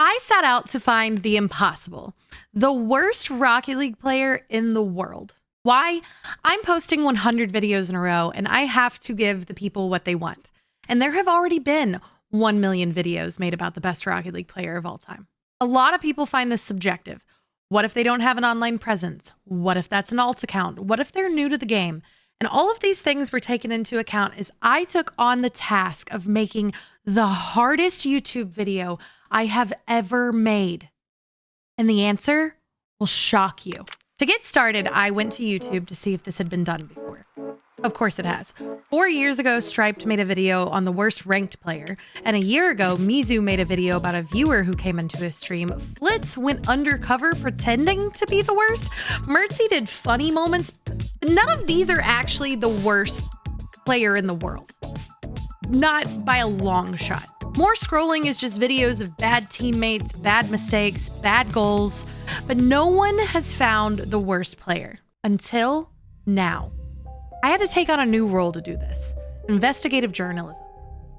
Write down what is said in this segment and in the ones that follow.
I set out to find the impossible, the worst Rocket League player in the world. Why? I'm posting 100 videos in a row and I have to give the people what they want. And there have already been 1 million videos made about the best Rocket League player of all time. A lot of people find this subjective. What if they don't have an online presence? What if that's an alt account? What if they're new to the game? And all of these things were taken into account as I took on the task of making the hardest YouTube video I have ever made. And the answer will shock you. To get started, I went to YouTube to see if this had been done before. Of course it has. 4 years ago, Striped made a video on the worst ranked player. And a year ago, Mizu made a video about a viewer who came into his stream. Flitz went undercover pretending to be the worst. Mertzy did funny moments. None of these are actually the worst player in the world. Not by a long shot. More scrolling is just videos of bad teammates, bad mistakes, bad goals, but no one has found the worst player until now. I had to take on a new role to do this, investigative journalism.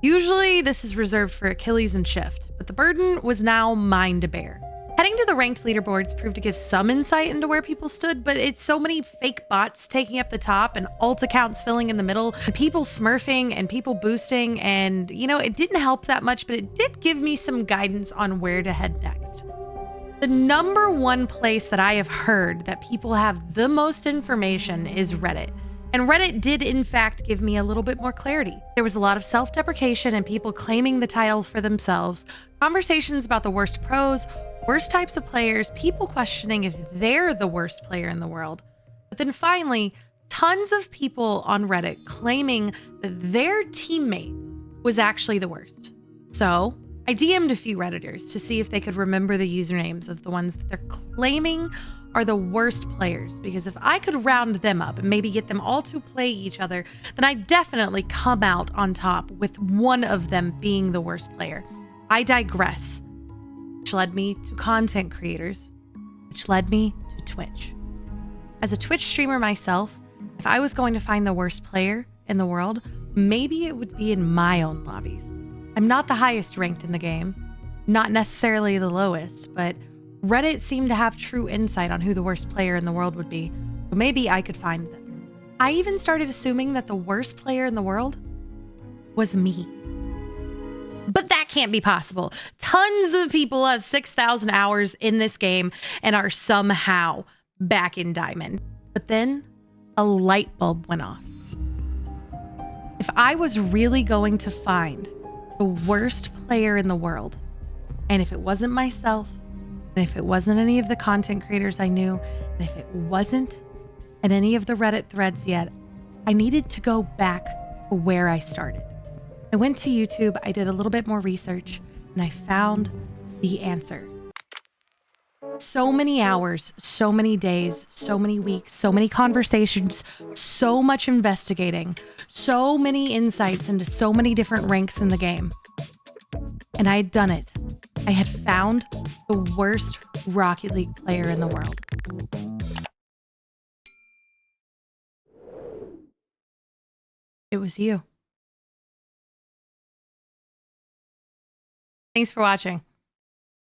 Usually this is reserved for Achilles and Shift, but the burden was now mine to bear. Heading to the ranked leaderboards proved to give some insight into where people stood, but it's so many fake bots taking up the top and alt accounts filling in the middle, and people smurfing and people boosting, and it didn't help that much, but it did give me some guidance on where to head next. The number one place that I have heard that people have the most information is Reddit. And Reddit did, in fact, give me a little bit more clarity. There was a lot of self-deprecation and people claiming the title for themselves, conversations about the worst pros, worst types of players, people questioning if they're the worst player in the world. But then finally, tons of people on Reddit claiming that their teammate was actually the worst. So I DM'd a few Redditors to see if they could remember the usernames of the ones that they're claiming are the worst players, because if I could round them up and maybe get them all to play each other, then I'd definitely come out on top with one of them being the worst player. I digress. Which led me to content creators, which led me to Twitch. As a Twitch streamer myself, if I was going to find the worst player in the world, maybe it would be in my own lobbies. I'm not the highest ranked in the game, not necessarily the lowest, but Reddit seemed to have true insight on who the worst player in the world would be, so maybe I could find them. I even started assuming that the worst player in the world was me. But that can't be possible. Tons of people have 6,000 hours in this game and are somehow back in Diamond. But then a light bulb went off. If I was really going to find the worst player in the world, and if it wasn't myself, and if it wasn't any of the content creators I knew, and if it wasn't in any of the Reddit threads yet, I needed to go back to where I started. I went to YouTube, I did a little bit more research, and I found the answer. So many hours, so many days, so many weeks, so many conversations, so much investigating, so many insights into so many different ranks in the game. And I had done it. I had found the worst Rocket League player in the world. It was you. Thanks for watching.